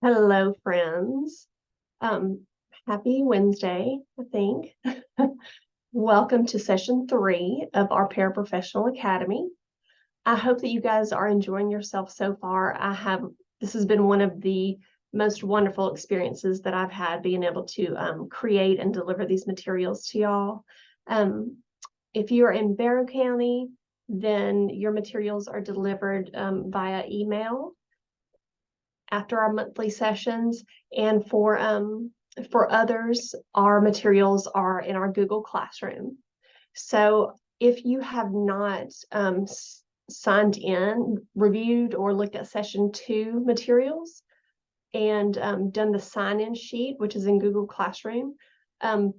Hello, friends. Happy Wednesday, I think. Welcome to session 3 of our Paraprofessional Academy. I hope that you guys are enjoying yourself so far. This has been one of the most wonderful experiences that I've had being able to create and deliver these materials to y'all. If you are in Barrow County, then your materials are delivered via email after our monthly sessions, and for others, our materials are in our Google Classroom. So if you have not signed in, reviewed, or looked at session 2 materials and done the sign-in sheet, which is in Google Classroom,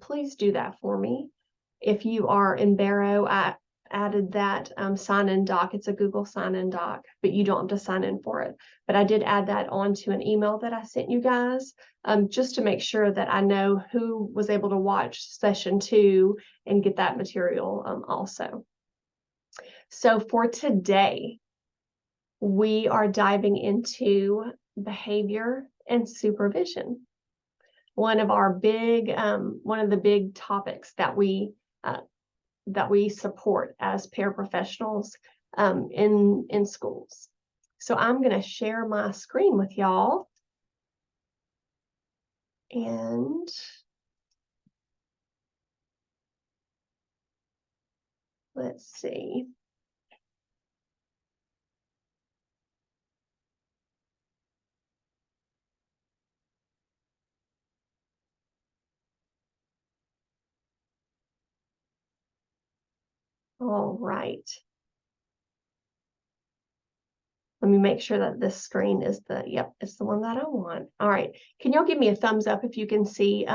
please do that for me. If you are in Barrow, I added that sign-in doc. It's a Google sign-in doc, but you don't have to sign in for it. But I did add that onto an email that I sent you guys, just to make sure that I know who was able to watch session 2 and get that material also. So for today, we are diving into behavior and supervision. One of the big topics that we support as paraprofessionals in schools. So I'm going to share my screen with y'all. And let's see. All right. Let me make sure that this screen is it's the one that I want. All right. Can y'all give me a thumbs up if you can see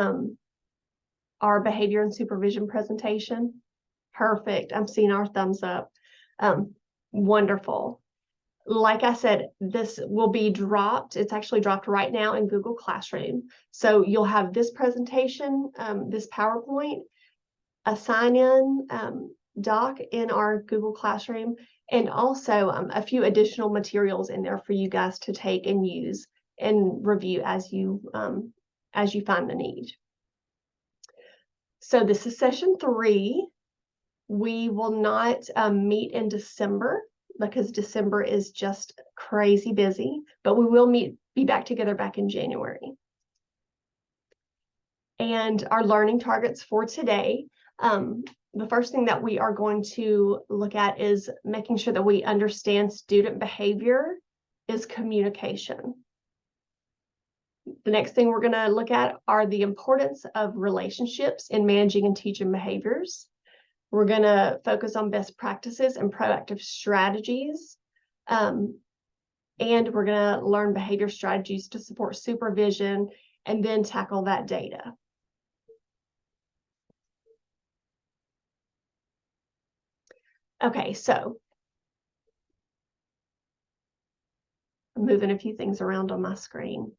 our behavior and supervision presentation? Perfect. I'm seeing our thumbs up. Wonderful. Like I said, this will be dropped. It's actually dropped right now in Google Classroom. So you'll have this presentation, this PowerPoint, a sign-in doc in our Google Classroom, and also a few additional materials in there for you guys to take and use and review as you find the need. So this is session 3. We will not meet in December because December is just crazy busy, but we will be back together back in January. And our learning targets for today, the first thing that we are going to look at is making sure that we understand student behavior is communication. The next thing we're going to look at are the importance of relationships in managing and teaching behaviors. We're going to focus on best practices and proactive strategies. And we're going to learn behavior strategies to support supervision and then tackle that data. Okay, so I'm moving a few things around on my screen.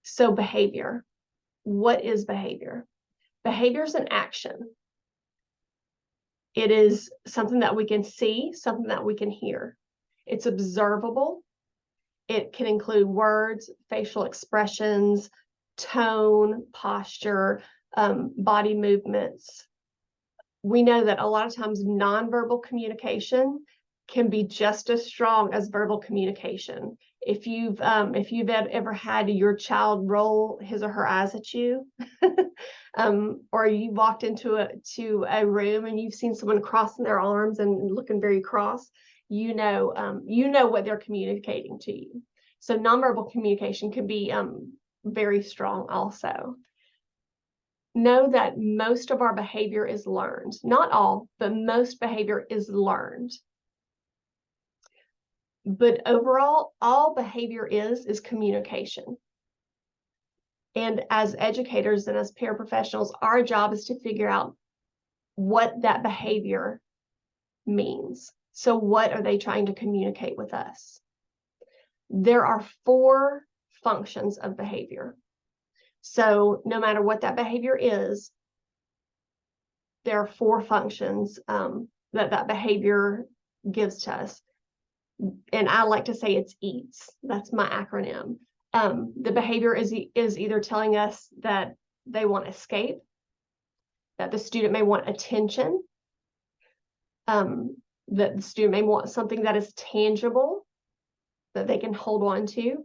So behavior. What is behavior? Behavior is an action. It is something that we can see, something that we can hear. It's observable. It can include words, facial expressions, tone, posture, body movements. We know that a lot of times nonverbal communication can be just as strong as verbal communication. If you've ever had your child roll his or her eyes at you, or you walked into a room and you've seen someone crossing their arms and looking very cross, you know what they're communicating to you. So nonverbal communication can be very strong also. Know that most of our behavior is learned. Not all, but most behavior is learned. But overall, all behavior is communication. And as educators and as paraprofessionals, our job is to figure out what that behavior means. So what are they trying to communicate with us? There are 4 functions of behavior. So no matter what that behavior is, there are 4 functions that behavior gives to us. and I like to say it's EATS. That's my acronym. The behavior is either telling us that they want escape, that the student may want attention, that the student may want something that is tangible that they can hold on to,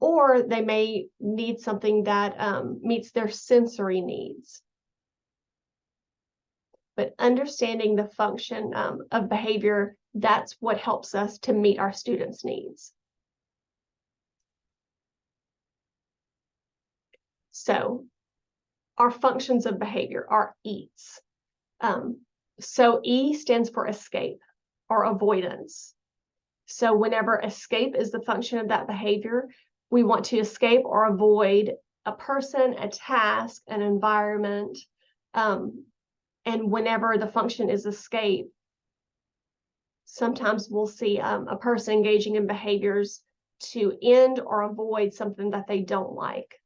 or they may need something that meets their sensory needs. But understanding the function of behavior, that's what helps us to meet our students' needs. So our functions of behavior are EATS. So E stands for escape or avoidance. So whenever escape is the function of that behavior, we want to escape or avoid a person, a task, an environment. And whenever the function is escape, sometimes we'll see a person engaging in behaviors to end or avoid something that they don't like.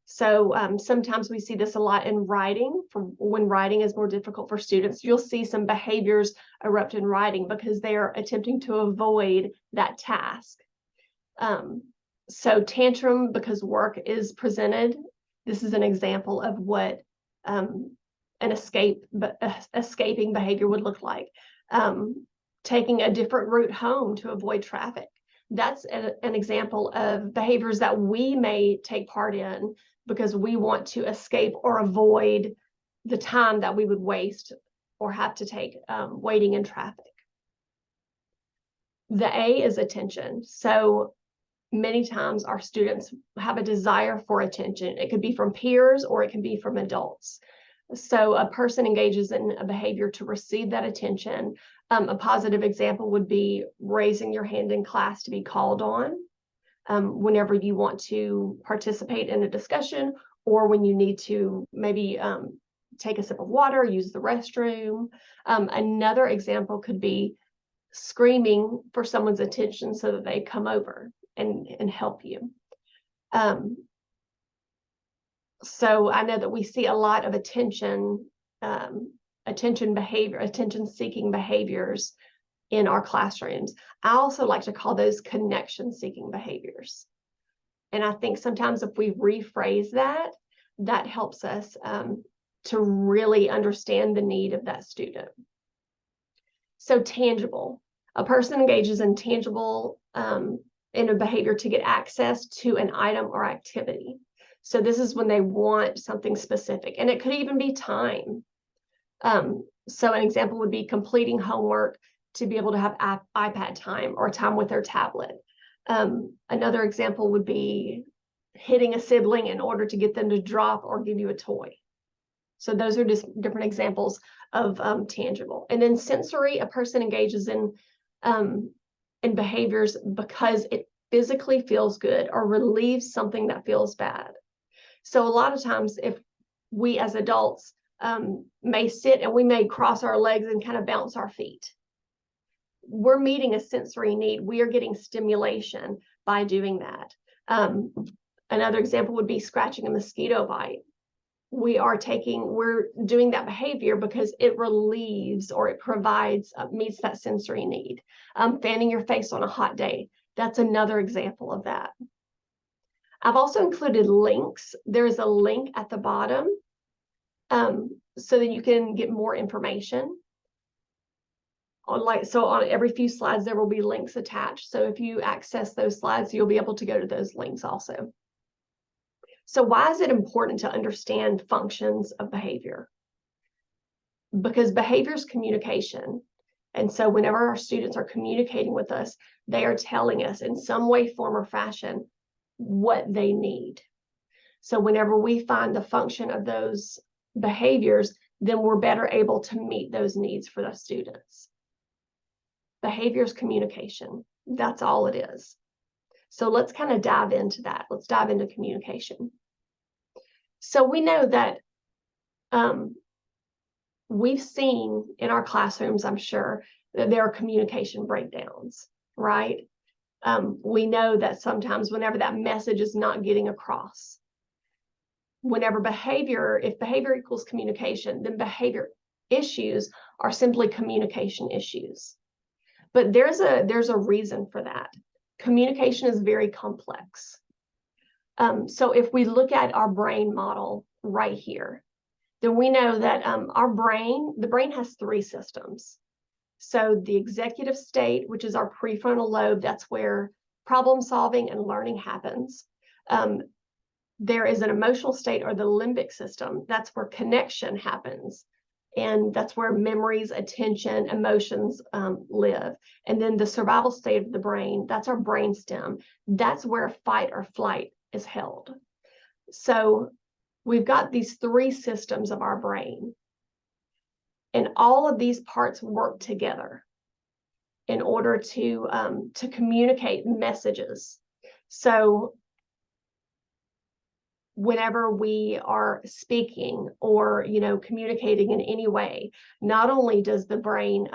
So sometimes we see this a lot in writing. When writing is more difficult for students, you'll see some behaviors erupt in writing because they are attempting to avoid that task. So tantrum because work is presented. This is an example of what an escaping behavior would look like. Taking a different route home to avoid traffic. That's an example of behaviors that we may take part in because we want to escape or avoid the time that we would waste or have to take waiting in traffic. The A is attention. So many times our students have a desire for attention. It could be from peers or it can be from adults. So a person engages in a behavior to receive that attention. A positive example would be raising your hand in class to be called on whenever you want to participate in a discussion, or when you need to maybe take a sip of water, use the restroom. Another example could be screaming for someone's attention so that they come over and help you. So I know that we see a lot of attention behavior, attention-seeking behaviors in our classrooms. I also like to call those connection-seeking behaviors. And I think sometimes if we rephrase that, that helps us to really understand the need of that student. So tangible. A person engages in tangible in a behavior to get access to an item or activity. So this is when they want something specific, and it could even be time. So an example would be completing homework to be able to have iPad time or time with their tablet. Another example would be hitting a sibling in order to get them to drop or give you a toy. So those are just different examples of tangible. And then sensory, a person engages in behaviors because it physically feels good or relieves something that feels bad. So a lot of times if we as adults may sit and we may cross our legs and kind of bounce our feet, we're meeting a sensory need. We are getting stimulation by doing that. Another example would be scratching a mosquito bite. We're doing that behavior because it relieves or it provides, meets that sensory need. Fanning your face on a hot day, that's another example of that. I've also included links. There's a link at the bottom so that you can get more information. On every few slides, there will be links attached. So if you access those slides, you'll be able to go to those links also. So why is it important to understand functions of behavior? Because behavior is communication. And so whenever our students are communicating with us, they are telling us in some way, form, or fashion what they need. So whenever we find the function of those behaviors, then we're better able to meet those needs for the students. Behavior is communication. That's all it is. So let's kind of dive into that. Let's dive into communication. So we know that we've seen in our classrooms, I'm sure, that there are communication breakdowns, right? We know that sometimes whenever that message is not getting across, if behavior equals communication, then behavior issues are simply communication issues. But there's a reason for that. Communication is very complex. So if we look at our brain model right here, then we know that the brain has three systems. So the executive state, which is our prefrontal lobe, that's where problem solving and learning happens. There is an emotional state, or the limbic system. That's where connection happens. And that's where memories, attention, emotions live. And then the survival state of the brain, that's our brainstem. That's where fight or flight is held. So we've got these three systems of our brain. And all of these parts work together in order to communicate messages. So whenever we are speaking or communicating in any way, not only does the brain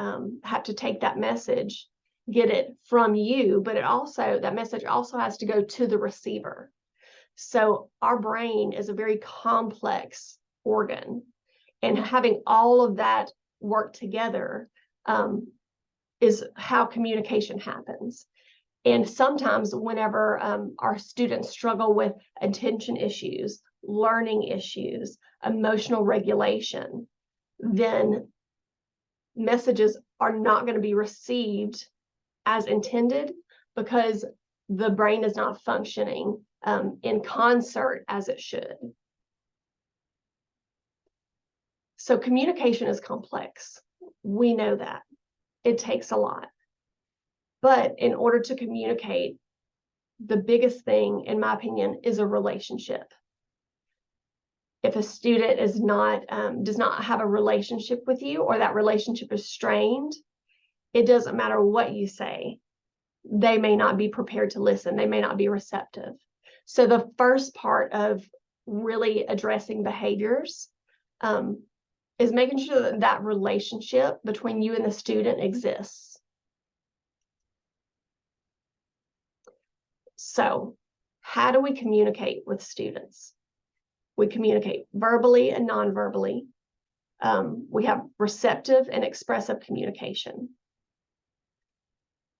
have to take that message, get it from you, but that message also has to go to the receiver. So our brain is a very complex organ, and having all of that work together is how communication happens. And sometimes whenever our students struggle with attention issues, learning issues, emotional regulation, then messages are not going to be received as intended, because the brain is not functioning in concert as it should. So communication is complex. We know that. It takes a lot. But in order to communicate, the biggest thing, in my opinion, is a relationship. If a student does not have a relationship with you, or that relationship is strained, it doesn't matter what you say. They may not be prepared to listen. They may not be receptive. So the first part of really addressing behaviors is making sure that that relationship between you and the student exists. So how do we communicate with students? We communicate verbally and non-verbally. We have receptive and expressive communication.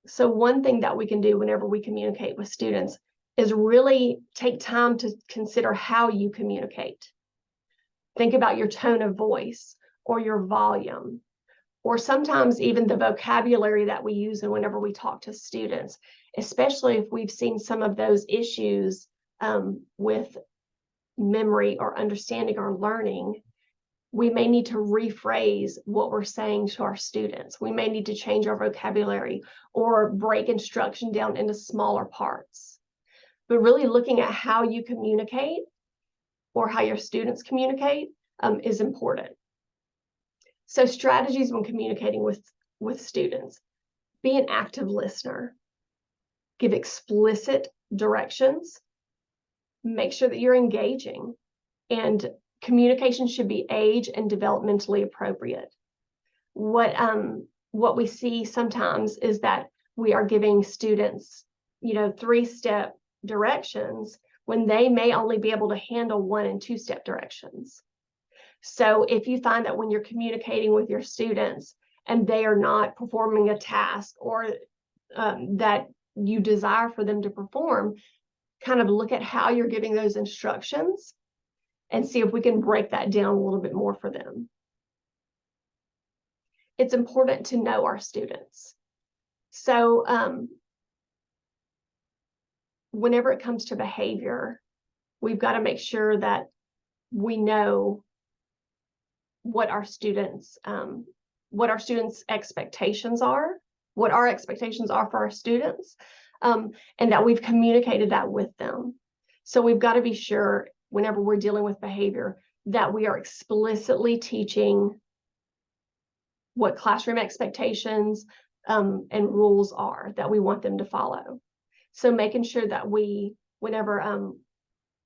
So one thing that we can do whenever we communicate with students is really take time to consider how you communicate. Think about your tone of voice or your volume, or sometimes even the vocabulary that we use and whenever we talk to students, especially if we've seen some of those issues with memory or understanding or learning. We may need to rephrase what we're saying to our students. We may need to change our vocabulary or break instruction down into smaller parts. But really looking at how you communicate or how your students communicate is important. So strategies when communicating with students: be an active listener, give explicit directions, make sure that you're engaging, and communication should be age and developmentally appropriate. What we see sometimes is that we are giving students, 3-step directions when they may only be able to handle 1- and 2-step directions. So if you find that when you're communicating with your students and they are not performing a task or that you desire for them to perform, kind of look at how you're giving those instructions and see if we can break that down a little bit more for them. It's important to know our students. So whenever it comes to behavior, we've got to make sure that we know what our students' expectations are, what our expectations are for our students, and that we've communicated that with them. So we've got to be sure, whenever we're dealing with behavior, that we are explicitly teaching what classroom expectations and rules are that we want them to follow. So making sure that whenever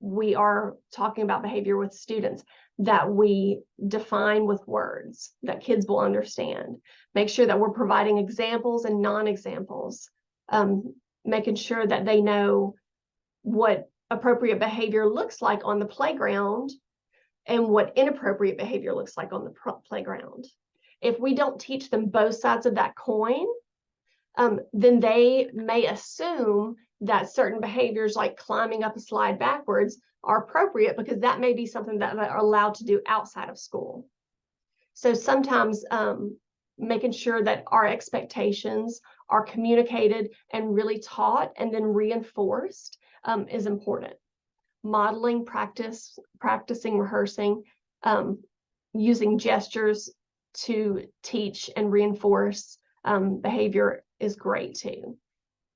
we are talking about behavior with students, that we define with words that kids will understand. Make sure that we're providing examples and non-examples, making sure that they know what appropriate behavior looks like on the playground and what inappropriate behavior looks like on the playground. If we don't teach them both sides of that coin, then they may assume that certain behaviors like climbing up a slide backwards are appropriate because that may be something that they're allowed to do outside of school. So sometimes making sure that our expectations are communicated and really taught and then reinforced is important. Modeling, practicing, rehearsing, using gestures to teach and reinforce behavior is great too.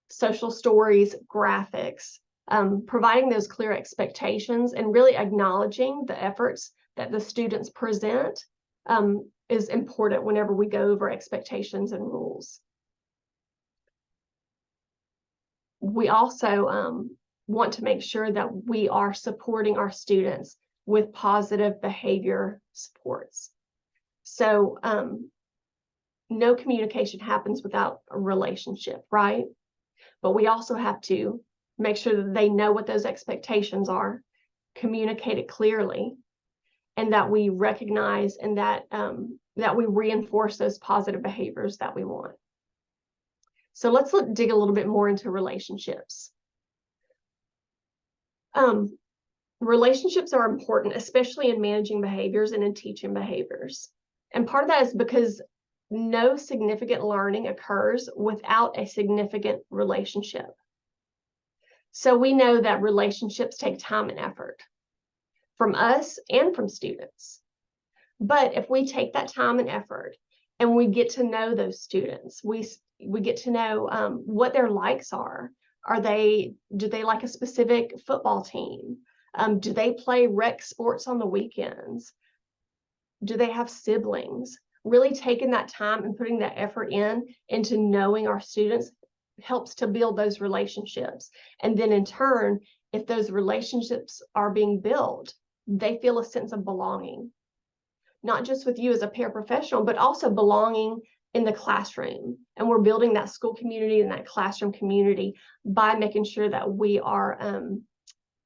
Social stories, graphics, providing those clear expectations and really acknowledging the efforts that the students present is important whenever we go over expectations and rules. We also want to make sure that we are supporting our students with positive behavior supports. So no communication happens without a relationship, right? But we also have to make sure that they know what those expectations are, communicate it clearly, and that we recognize and that we reinforce those positive behaviors that we want. So let's dig a little bit more into relationships. Relationships are important, especially in managing behaviors and in teaching behaviors. And part of that is because no significant learning occurs without a significant relationship. So we know that relationships take time and effort from us and from students. But if we take that time and effort and we get to know those students, we get to know what their likes are. Do they like a specific football team? Do they play rec sports on the weekends? Do they have siblings? Really taking that time and putting that effort into knowing our students helps to build those relationships. And then in turn, if those relationships are being built, they feel a sense of belonging, not just with you as a paraprofessional, but also belonging in the classroom. And we're building that school community and that classroom community by making sure that we are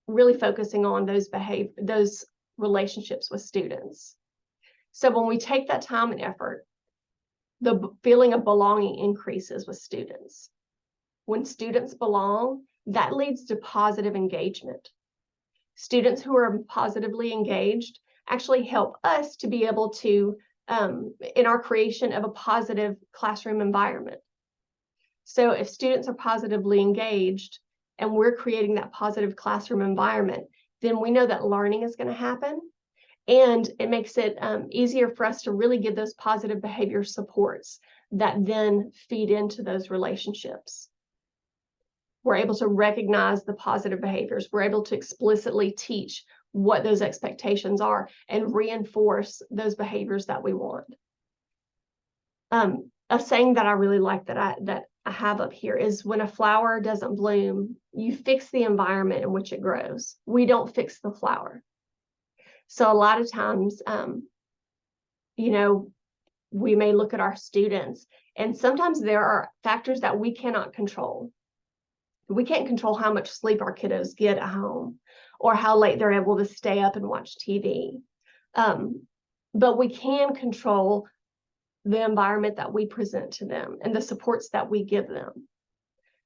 really focusing on those relationships with students. So when we take that time and effort, the feeling of belonging increases with students. When students belong, that leads to positive engagement. Students who are positively engaged actually help us to be able to, in our creation of a positive classroom environment. So if students are positively engaged and we're creating that positive classroom environment, then we know that learning is going to happen. And it makes it easier for us to really give those positive behavior supports that then feed into those relationships. We're able to recognize the positive behaviors. We're able to explicitly teach what those expectations are and reinforce those behaviors that we want. A saying that I really like that I have up here is, when a flower doesn't bloom, you fix the environment in which it grows. We don't fix the flower. So a lot of times, we may look at our students, and sometimes there are factors that we cannot control. We can't control how much sleep our kiddos get at home or how late they're able to stay up and watch TV. But we can control the environment that we present to them and the supports that we give them.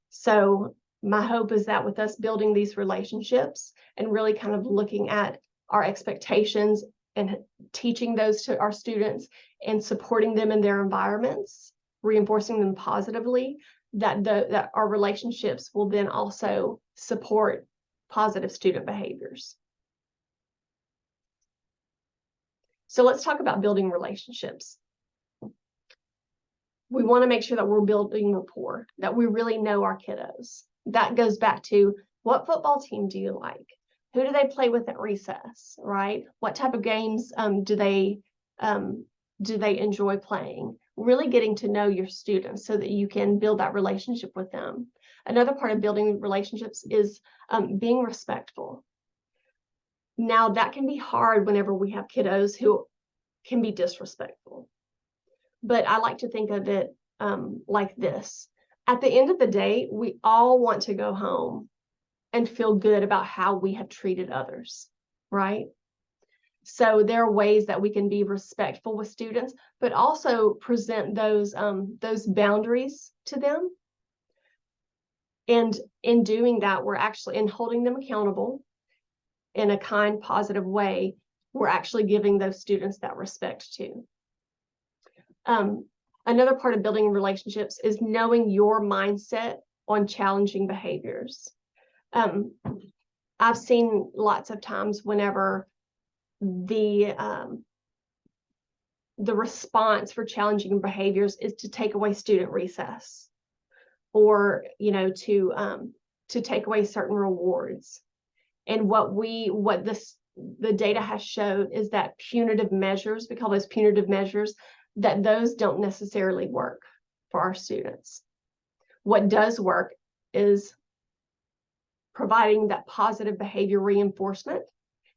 So my hope is that with us building these relationships and really kind of looking at our expectations and teaching those to our students and supporting them in their environments, reinforcing them positively, that our relationships will then also support positive student behaviors. So let's talk about building relationships. We want to make sure that we're building rapport, that we really know our kiddos. That goes back to, what football team do you like? Who do they play with at recess, right? What type of games do they enjoy playing? Really getting to know your students so that you can build that relationship with them. Another part of building relationships is being respectful. Now, that can be hard whenever we have kiddos who can be disrespectful. But I like to think of it like this. At the end of the day, we all want to go home and feel good about how we have treated others, right? So there are ways that we can be respectful with students, but also present those boundaries to them. And in doing that, we're actually, in holding them accountable in a kind, positive way, we're actually giving those students that respect too. Another part of building relationships is knowing your mindset on challenging behaviors. I've seen lots of times whenever the response for challenging behaviors is to take away student recess, or to take away certain rewards. And what the data has showed is that punitive measures, we call those punitive measures, that those don't necessarily work for our students. What does work is providing that positive behavior reinforcement,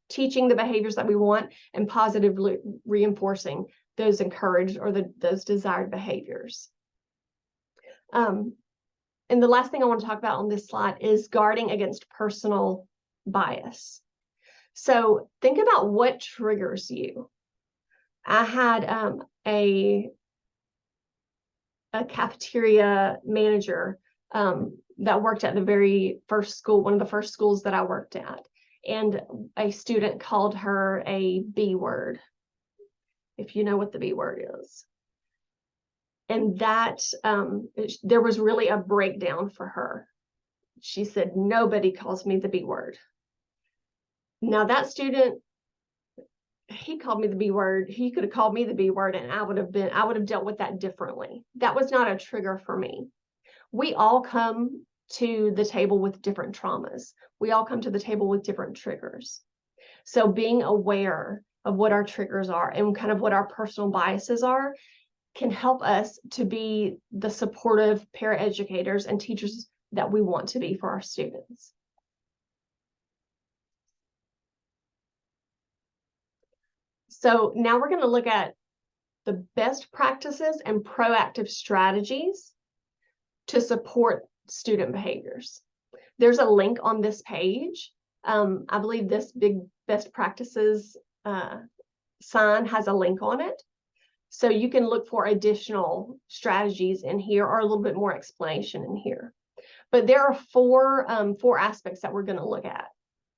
teaching the behaviors that we want, and positively reinforcing those encouraged or those desired behaviors. And the last thing I want to talk about on this slide is guarding against personal bias. So think about what triggers you. I had a cafeteria manager that worked at the very first school, one of the first schools that I worked at. And a student called her a B word, if you know what the B word is. And that there was really a breakdown for her. She said, nobody calls me the B word. Now that student, he called me the B word. He could have called me the B word, and I would have dealt with that differently. That was not a trigger for me. We all come to the table with different traumas. We all come to the table with different triggers. So being aware of what our triggers are and kind of what our personal biases are can help us to be the supportive paraeducators and teachers that we want to be for our students. So now we're going to look at the best practices and proactive strategies to support student behaviors. There's a link on this page. I believe this big best practices sign has a link on it. So you can look for additional strategies in here, or a little bit more explanation in here. But there are four aspects that we're going to look at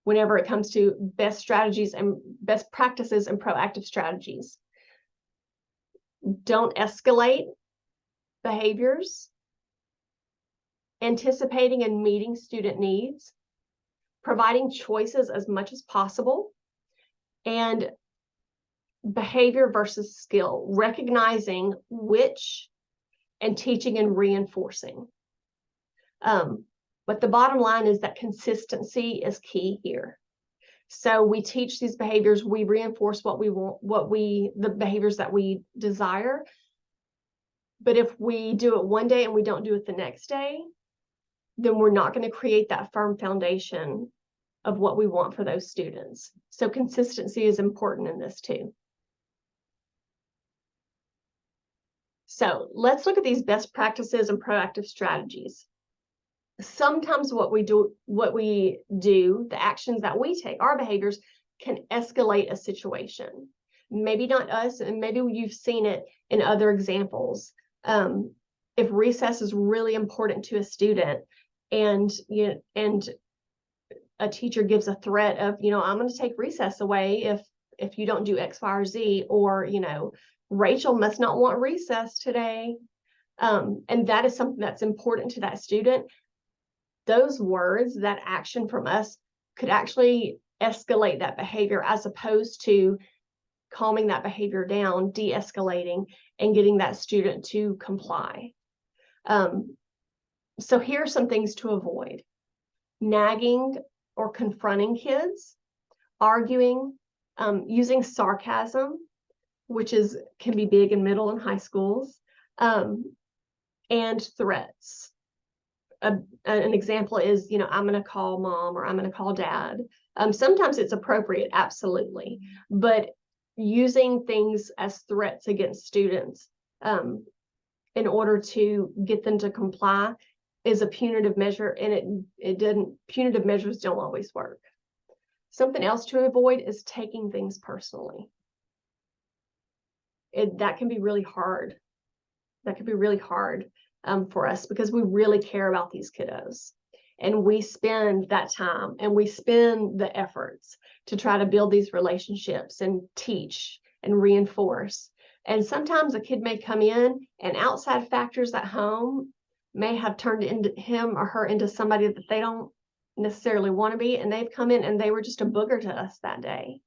whenever it comes to best strategies and best practices and proactive strategies. Don't escalate behaviors, anticipating and meeting student needs, providing choices as much as possible, and behavior versus skill, recognizing which, and teaching and reinforcing. But the bottom line is that consistency is key here. So we teach these behaviors, we reinforce what we want, the behaviors that we desire. But if we do it one day and we don't do it the next day, then we're not going to create that firm foundation of what we want for those students. So consistency is important in this too. So let's look at these best practices and proactive strategies. Sometimes what we do, the actions that we take, our behaviors can escalate a situation. Maybe not us, and maybe you've seen it in other examples. If recess is really important to a student, and a teacher gives a threat of, I'm going to take recess away if you don't do X, Y, or Z, or Rachel must not want recess today, and that is something that's important to that student. Those words, that action from us, could actually escalate that behavior, as opposed to calming that behavior down, de-escalating, and getting that student to comply. So here are some things to avoid: nagging or confronting kids, arguing, using sarcasm, which can be big in middle and high schools, and threats. An example is, I'm going to call mom, or I'm going to call dad. Sometimes it's appropriate, absolutely, but using things as threats against students in order to get them to comply is a punitive measure, and punitive measures don't always work. Something else to avoid is taking things personally. That can be really hard. That can be really hard for us because we really care about these kiddos. And we spend that time and we spend the efforts to try to build these relationships and teach and reinforce. And sometimes a kid may come in and outside factors at home may have turned into him or her into somebody that they don't necessarily want to be. And they've come in and they were just a booger to us that day.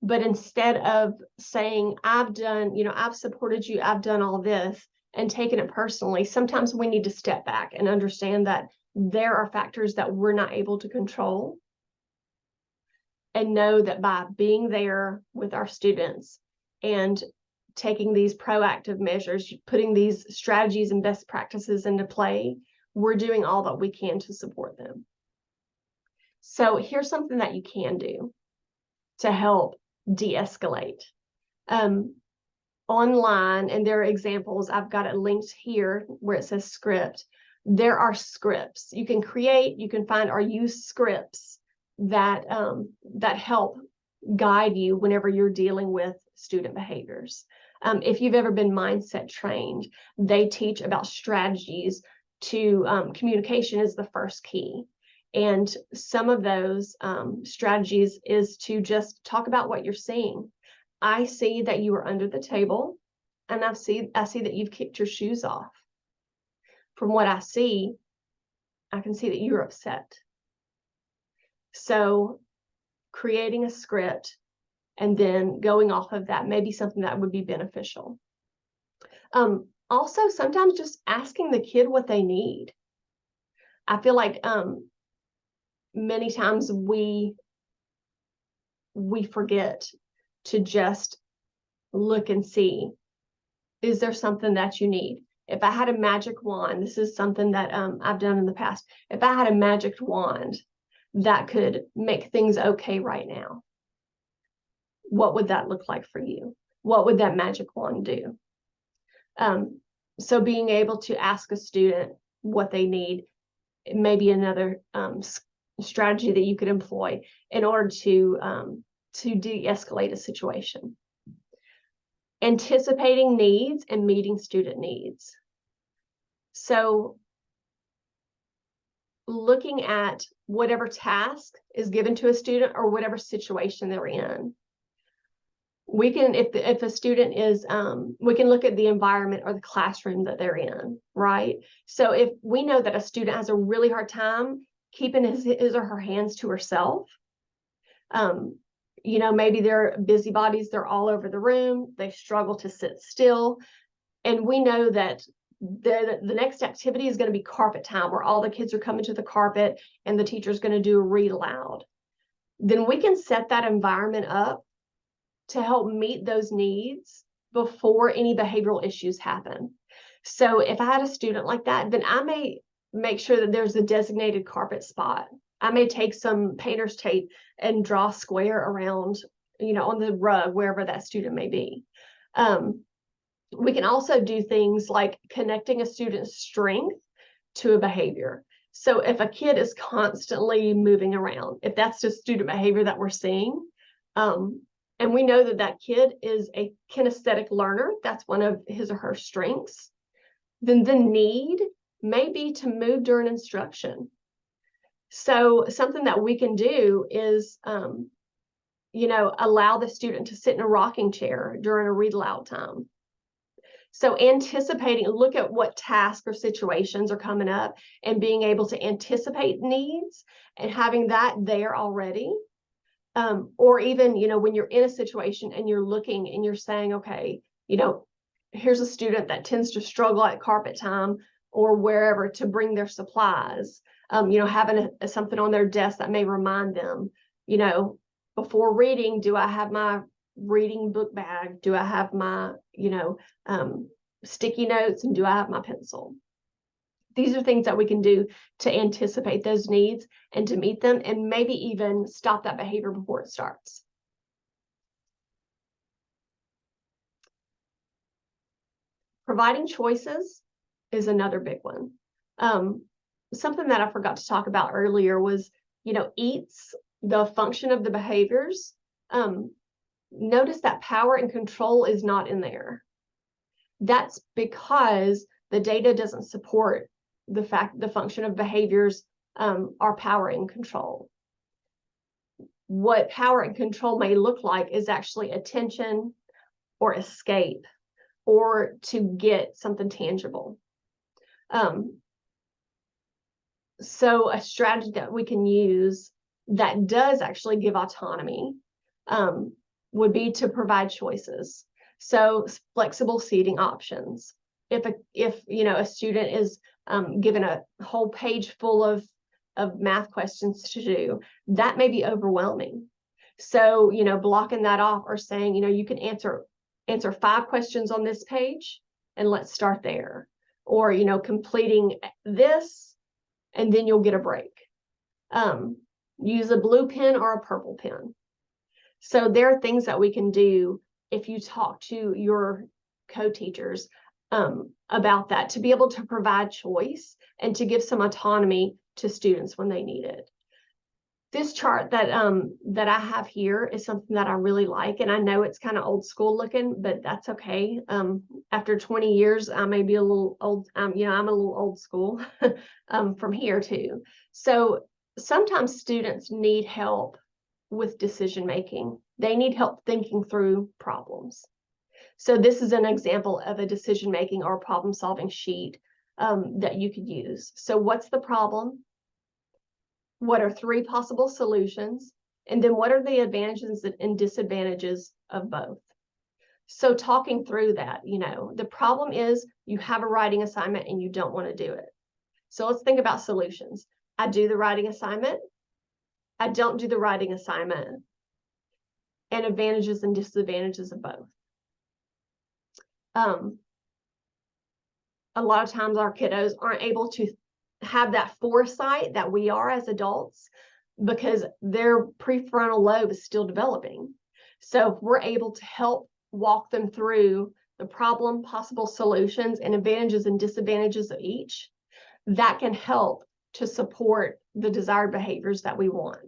But instead of saying, I've done, I've supported you, I've done all this, and taken it personally, sometimes we need to step back and understand that there are factors that we're not able to control, and know that by being there with our students and taking these proactive measures, putting these strategies and best practices into play, we're doing all that we can to support them. So here's something that you can do to help de-escalate. Online, and there are examples, I've got it linked here where it says script. There are scripts you can create, you can find or use scripts that help guide you whenever you're dealing with student behaviors. If you've ever been mindset trained, they teach about strategies to communication is the first key. And some of those strategies is to just talk about what you're seeing. I see that you are under the table, and I see that you've kicked your shoes off. From what I see, I can see that you're upset. So creating a script and then going off of that may be something that would be beneficial. Also, sometimes just asking the kid what they need. I feel like many times we forget to just look and see, is there something that you need? If I had a magic wand, this is something that I've done in the past. If I had a magic wand that could make things okay right now, what would that look like for you? What would that magic wand do? So being able to ask a student what they need may be another strategy that you could employ in order to de-escalate a situation. Anticipating needs and meeting student needs. So looking at whatever task is given to a student or whatever situation they're in. We can, if a student is, we can look at the environment or the classroom that they're in, right? So if we know that a student has a really hard time keeping his or her hands to herself, maybe they're busybodies, they're all over the room, they struggle to sit still. And we know that the next activity is going to be carpet time, where all the kids are coming to the carpet and the teacher's going to do a read aloud. Then we can set that environment up to help meet those needs before any behavioral issues happen. So if I had a student like that, then I may make sure that there's a designated carpet spot. I may take some painter's tape and draw a square around, on the rug, wherever that student may be. We can also do things like connecting a student's strength to a behavior. So if a kid is constantly moving around, if that's just student behavior that we're seeing, and we know that that kid is a kinesthetic learner, that's one of his or her strengths, then the need may be to move during instruction. So something that we can do is, allow the student to sit in a rocking chair during a read aloud time. So anticipating, look at what tasks or situations are coming up and being able to anticipate needs and having that there already. Or even, when you're in a situation and you're looking and you're saying, okay, here's a student that tends to struggle at carpet time or wherever to bring their supplies, having something on their desk that may remind them, before reading, do I have my reading book bag? Do I have my, sticky notes, and do I have my pencil? These are things that we can do to anticipate those needs and to meet them, and maybe even stop that behavior before it starts. Providing choices is another big one. Something that I forgot to talk about earlier was, eats the function of the behaviors, notice that power and control is not in there. That's because the data doesn't support the fact the function of behaviors are power and control. What power and control may look like is actually attention or escape or to get something tangible. So a strategy that we can use that does actually give autonomy would be to provide choices. So flexible seating options. If a student is given a whole page full of math questions to do, that may be overwhelming. So, blocking that off or saying, you can answer 5 questions on this page and let's start there. Or, completing this and then you'll get a break. Use a blue pen or a purple pen. So there are things that we can do if you talk to your co-teachers about that, to be able to provide choice and to give some autonomy to students when they need it. This chart that I have here is something that I really like, and I know it's kind of old school looking, but that's okay. After 20 years, I may be a little old. I'm a little old school from here too. So sometimes students need help with decision making. They need help thinking through problems. So this is an example of a decision making or problem solving sheet that you could use. So what's the problem? What are 3 possible solutions? And then what are the advantages and disadvantages of both? So talking through that, the problem is you have a writing assignment and you don't want to do it. So let's think about solutions. I do the writing assignment. I don't do the writing assignment. And advantages and disadvantages of both. A lot of times our kiddos aren't able to have that foresight that we are as adults because their prefrontal lobe is still developing. So if we're able to help walk them through the problem, possible solutions, and advantages and disadvantages of each, that can help to support the desired behaviors that we want.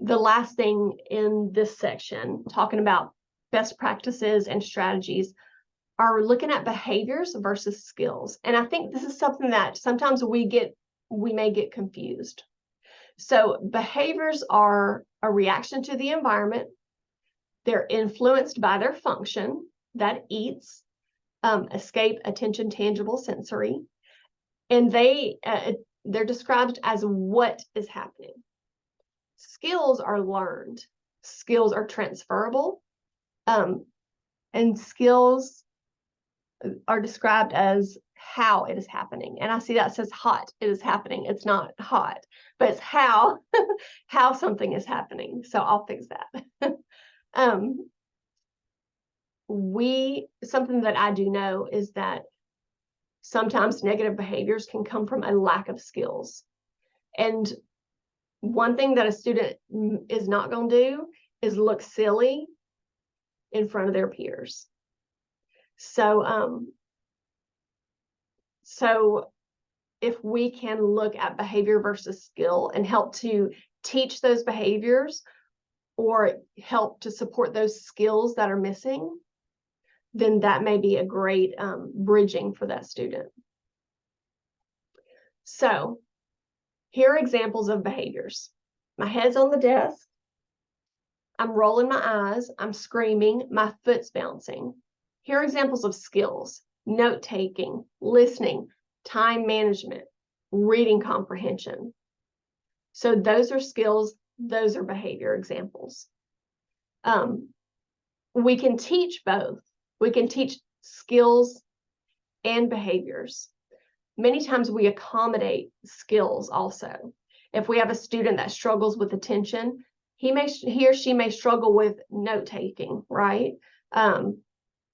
The last thing in this section, talking about best practices and strategies, are looking at behaviors versus skills. And I think this is something that sometimes we may get confused. So behaviors are a reaction to the environment. They're influenced by their function, that eats, escape, attention, tangible, sensory. And they're described as what is happening. Skills are learned. Skills are transferable. And skills are described as how it is happening. And I see that says hot. It is happening. It's not hot, but it's how something is happening. So I'll fix that. Something that I do know is that sometimes negative behaviors can come from a lack of skills. And one thing that a student is not going to do is look silly in front of their peers. So if we can look at behavior versus skill and help to teach those behaviors or help to support those skills that are missing, then that may be a great bridging for that student. So here are examples of behaviors. My head's on the desk. I'm rolling my eyes. I'm screaming. My foot's bouncing. Here are examples of skills: note-taking, listening, time management, reading comprehension. So those are skills. Those are behavior examples. We can teach both. We can teach skills and behaviors. Many times we accommodate skills also. If we have a student that struggles with attention, he or she may struggle with note-taking, right?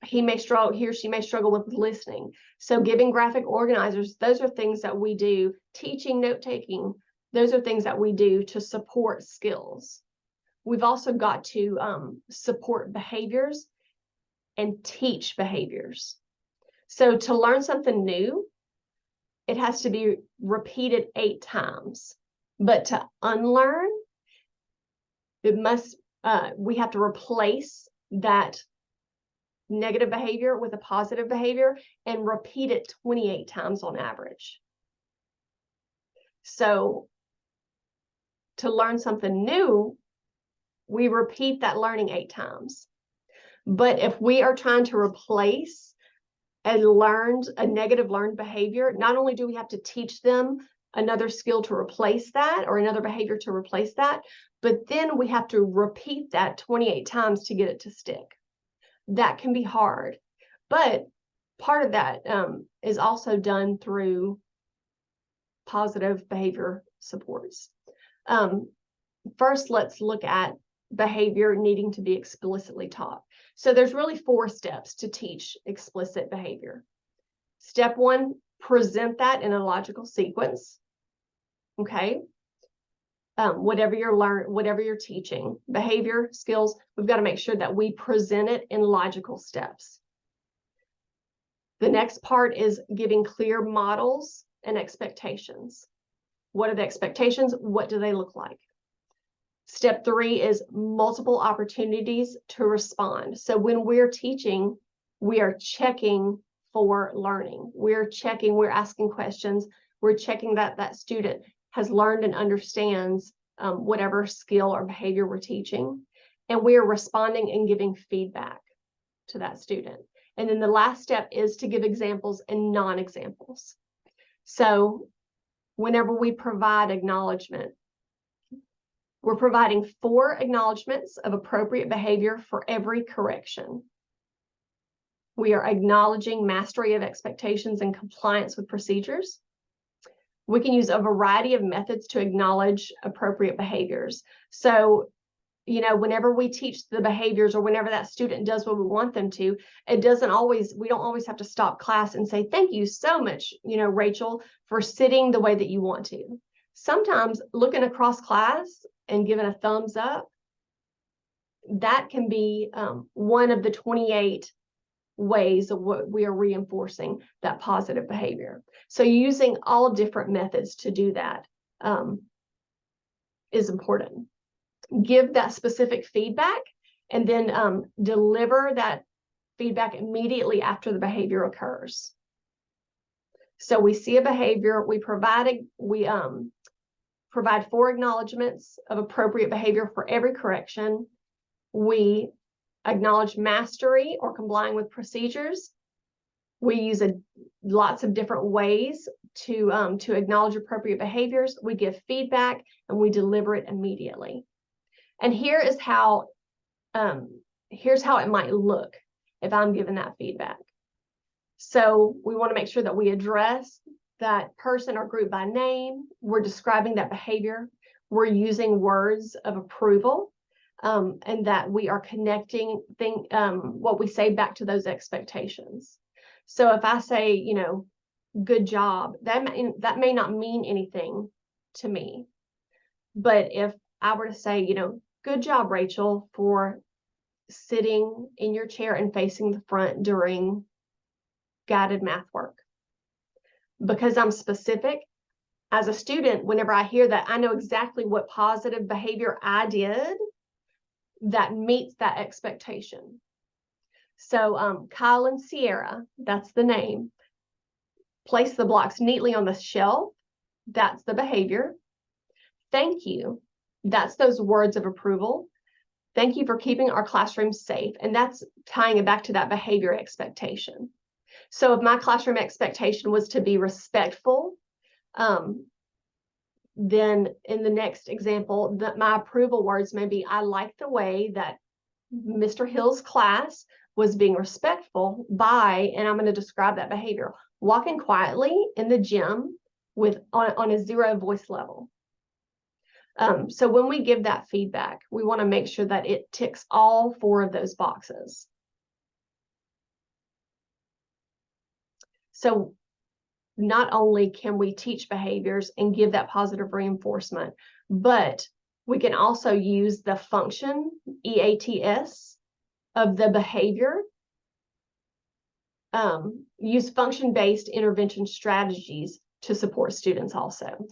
He or she may struggle with listening. So giving graphic organizers, those are things that we do. Teaching note-taking, those are things that we do to support skills. We've also got to support behaviors and teach behaviors. So to learn something new, it has to be repeated 8 times. But to unlearn, we have to replace that negative behavior with a positive behavior and repeat it 28 times on average. So to learn something new, we repeat that learning 8 times. But if we are trying to replace a negative learned behavior, not only do we have to teach them another skill to replace that or another behavior to replace that, but then we have to repeat that 28 times to get it to stick. That can be hard, but part of that is also done through positive behavior supports. First, let's look at behavior needing to be explicitly taught. So there's really 4 steps to teach explicit behavior. Step 1, present that in a logical sequence. Okay. Whatever you're teaching, behavior, skills, we've got to make sure that we present it in logical steps. The next part is giving clear models and expectations. What are the expectations? What do they look like? Step 3 is multiple opportunities to respond. So when we're teaching, we are checking for learning. We're asking questions. We're checking that that student has learned and understands whatever skill or behavior we're teaching. And we are responding and giving feedback to that student. And then the last step is to give examples and non-examples. So whenever we provide acknowledgement, we're providing 4 acknowledgements of appropriate behavior for every correction. We are acknowledging mastery of expectations and compliance with procedures. We can use a variety of methods to acknowledge appropriate behaviors. So, whenever we teach the behaviors or whenever that student does what we want them to, we don't always have to stop class and say, thank you so much, Rachel, for sitting the way that you want to. Sometimes looking across class and giving a thumbs up, that can be one of the 28 ways of what we are reinforcing that positive behavior. So using all different methods to do that is important. Give that specific feedback and then deliver that feedback immediately after the behavior occurs. So we see a behavior, we provide 4 acknowledgements of appropriate behavior for every correction. We acknowledge mastery or complying with procedures. We use lots of different ways to acknowledge appropriate behaviors. We give feedback and we deliver it immediately. And here's how it might look if I'm giving that feedback. So we want to make sure that we address that person or group by name. We're describing that behavior. We're using words of approval. And that we are connecting what we say back to those expectations. So if I say, good job, that may not mean anything to me. But if I were to say, good job, Rachel, for sitting in your chair and facing the front during guided math work. Because I'm specific, as a student, whenever I hear that, I know exactly what positive behavior I did that meets that expectation. So Kyle and Sierra, that's the name, place the blocks neatly on the shelf. That's the behavior. Thank you. That's those words of approval. Thank you for keeping our classroom safe. And that's tying it back to that behavior expectation. So if my classroom expectation was to be respectful, then in the next example, my approval words may be, I like the way that Mr. Hill's class was being respectful by, and I'm going to describe that behavior, walking quietly in the gym on a 0 voice level. So when we give that feedback, we want to make sure that it ticks all 4 of those boxes. So not only can we teach behaviors and give that positive reinforcement, but we can also use the function, EATS, of the behavior, use function-based intervention strategies to support students also.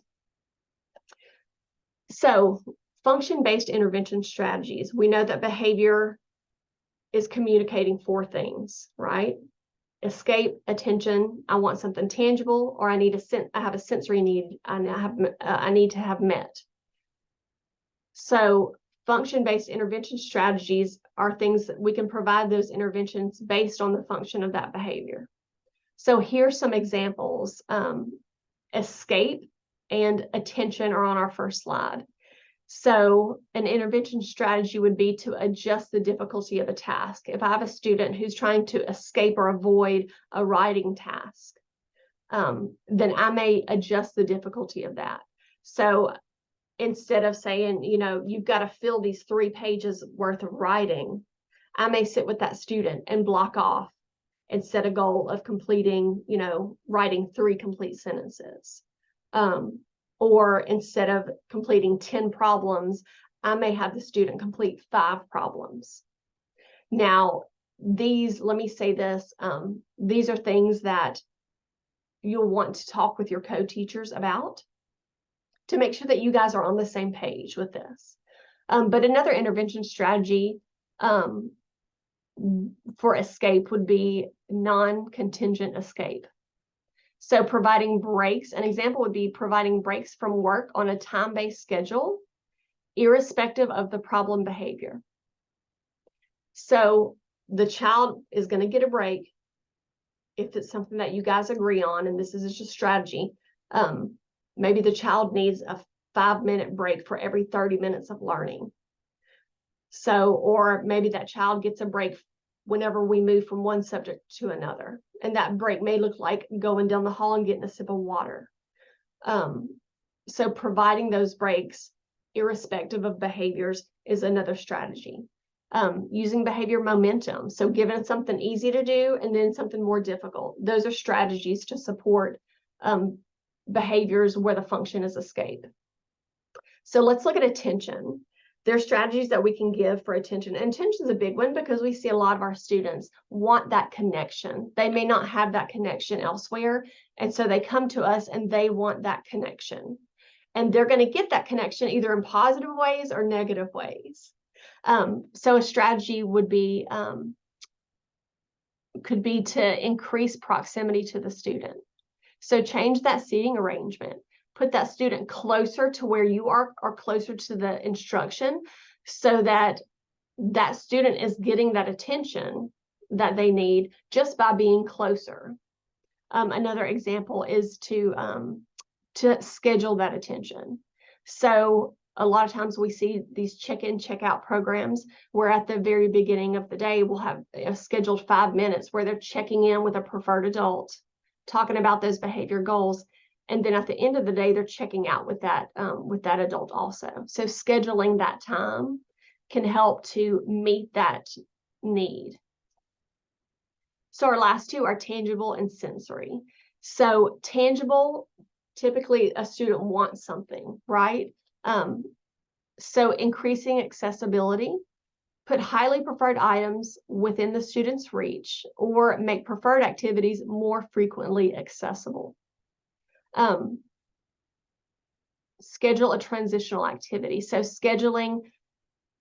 So function-based intervention strategies, we know that behavior is communicating 4 things, right? Escape, attention, I want something tangible, or I have a sensory need I need to have met. So function-based intervention strategies are things that we can provide those interventions based on the function of that behavior. So here's some examples. Escape and attention are on our first slide. So an intervention strategy would be to adjust the difficulty of a task. If I have a student who's trying to escape or avoid a writing task, then I may adjust the difficulty of that. So instead of saying, you've got to fill these 3 pages worth of writing, I may sit with that student and block off and set a goal of completing, writing 3 complete sentences. Or instead of completing 10 problems, I may have the student complete 5 problems. Now, let me say this, these are things that you'll want to talk with your co-teachers about to make sure that you guys are on the same page with this. But another intervention strategy for escape would be non-contingent escape. So providing breaks, an example would be providing breaks from work on a time-based schedule, irrespective of the problem behavior. So the child is going to get a break if it's something that you guys agree on, and this is just a strategy. Maybe the child needs a 5-minute break for every 30 minutes of learning. So, or maybe that child gets a break whenever we move from one subject to another. And that break may look like going down the hall and getting a sip of water. So providing those breaks, irrespective of behaviors, is another strategy. Using behavior momentum. So giving something easy to do and then something more difficult. Those are strategies to support behaviors where the function is escape. So let's look at attention. There are strategies that we can give for attention. And attention is a big one because we see a lot of our students want that connection. They may not have that connection elsewhere. And so they come to us and they want that connection. And they're going to get that connection either in positive ways or negative ways. So a strategy would be, could be to increase proximity to the student. So change that seating arrangement. Put that student closer to where you are or closer to the instruction so that that student is getting that attention that they need just by being closer. Another example is to schedule that attention. So a lot of times we see these check-in, check-out programs where at the very beginning of the day, we'll have a scheduled 5 minutes where they're checking in with a preferred adult, talking about those behavior goals. And then at the end of the day, they're checking out with that adult also. So scheduling that time can help to meet that need. So our last 2 are tangible and sensory. So tangible, typically a student wants something, right? So increasing accessibility, put highly preferred items within the student's reach, or make preferred activities more frequently accessible. Schedule a transitional activity. So scheduling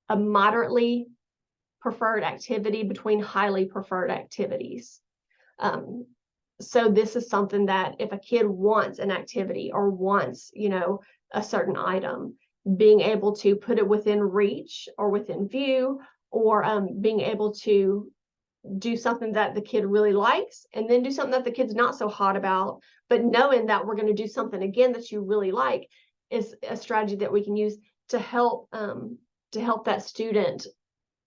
a moderately preferred activity between highly preferred activities. So this is something that if a kid wants an activity or wants, a certain item, being able to put it within reach or within view, or being able to do something that the kid really likes and then do something that the kid's not so hot about, but knowing that we're going to do something again that you really like is a strategy that we can use to help that student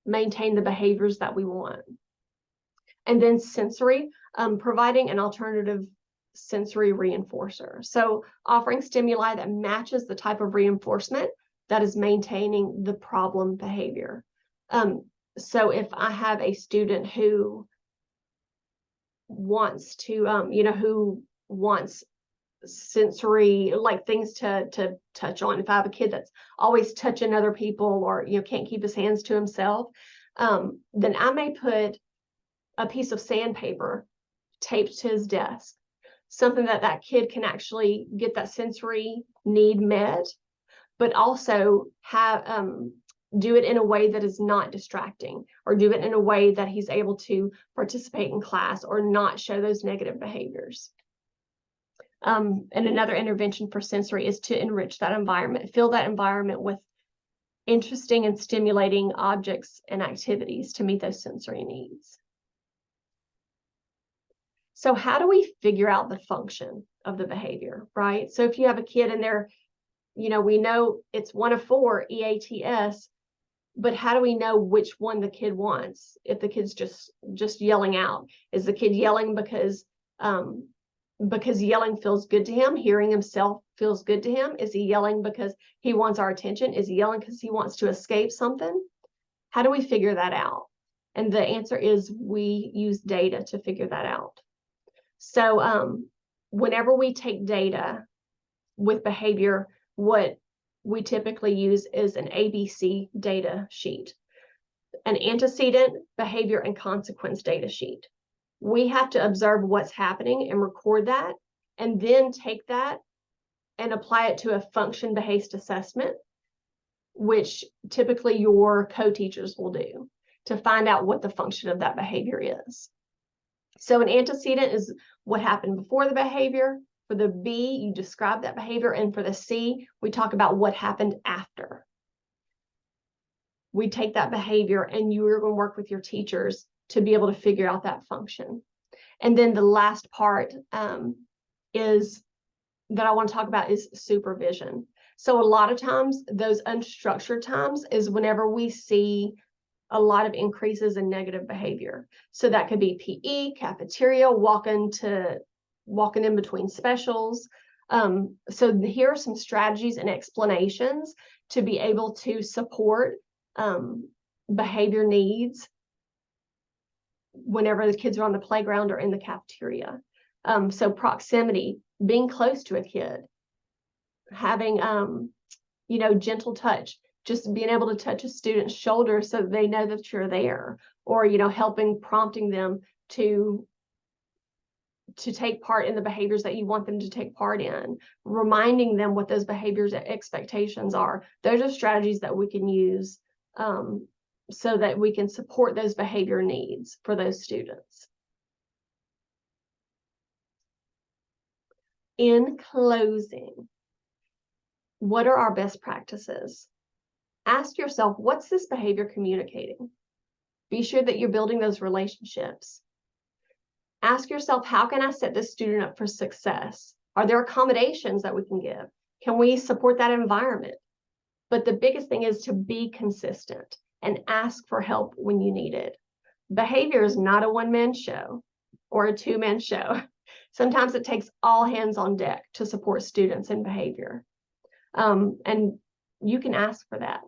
maintain the behaviors that we want. And then sensory, providing an alternative sensory reinforcer. So offering stimuli that matches the type of reinforcement that is maintaining the problem behavior. So if I have a student who wants to, who wants sensory, like things to touch on. If I have a kid that's always touching other people or, can't keep his hands to himself, then I may put a piece of sandpaper taped to his desk, something that kid can actually get that sensory need met, but also do it in a way that is not distracting, or do it in a way that he's able to participate in class or not show those negative behaviors. And another intervention for sensory is to enrich that environment, fill that environment with interesting and stimulating objects and activities to meet those sensory needs. So how do we figure out the function of the behavior, right? So if you have a kid and they're, we know it's one of 4 EATS, but how do we know which one the kid wants? If the kid's just yelling out, is the kid yelling because yelling feels good to him, hearing himself feels good to him? Is he yelling because he wants our attention? Is he yelling because he wants to escape something? How do we figure that out? And the answer is we use data to figure that out. So whenever we take data with behavior, what we typically use is an ABC data sheet, an antecedent, behavior, and consequence data sheet. We have to observe what's happening and record that, and then take that and apply it to a function-based assessment, which typically your co-teachers will do to find out what the function of that behavior is. So an antecedent is what happened before the behavior. For the B, you describe that behavior. And for the C, we talk about what happened after. We take that behavior and you are going to work with your teachers to be able to figure out that function. And then the last part is that I want to talk about is supervision. So a lot of times, those unstructured times is whenever we see a lot of increases in negative behavior. So that could be PE, cafeteria, walking in between specials. So here are some strategies and explanations to be able to support behavior needs whenever the kids are on the playground or in the cafeteria. So proximity, being close to a kid, having gentle touch, just being able to touch a student's shoulder so that they know that you're there, or prompting them to take part in the behaviors that you want them to take part in, reminding them what those behaviors and expectations are. Those are strategies that we can use so that we can support those behavior needs for those students. In closing, what are our best practices? Ask yourself, what's this behavior communicating? Be sure that you're building those relationships. Ask yourself, how can I set this student up for success? Are there accommodations that we can give? Can we support that environment? But the biggest thing is to be consistent and ask for help when you need it. Behavior is not a one-man show or a two-man show. Sometimes it takes all hands on deck to support students in behavior. And you can ask for that.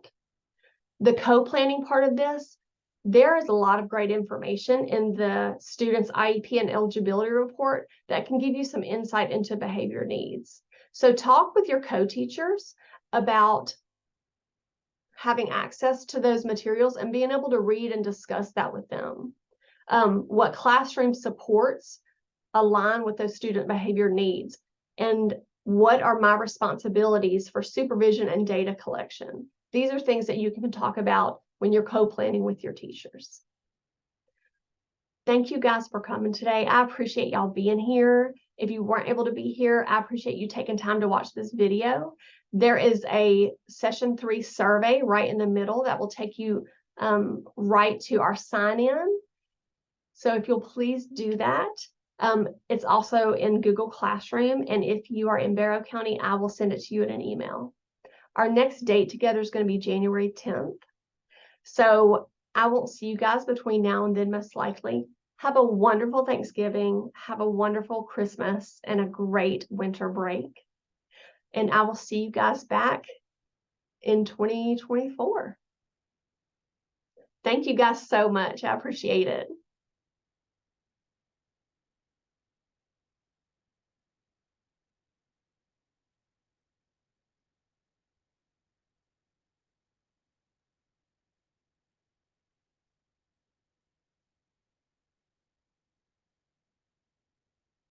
The co-planning part of this, there is a lot of great information in the student's IEP and eligibility report that can give you some insight into behavior needs. So talk with your co-teachers about having access to those materials and being able to read and discuss that with them. What classroom supports align with those student behavior needs, and what are my responsibilities for supervision and data collection? These are things that you can talk about when you're co-planning with your teachers. Thank you guys for coming today. I appreciate y'all being here. If you weren't able to be here, I appreciate you taking time to watch this video. There is a session 3 survey right in the middle that will take you right to our sign-in. So if you'll please do that. It's also in Google Classroom, and if you are in Barrow County, I will send it to you in an email. Our next date together is going to be January 10th. So I won't see you guys between now and then, most likely. Have a wonderful Thanksgiving, have a wonderful Christmas, and a great winter break. And I will see you guys back in 2024. Thank you guys so much. I appreciate it.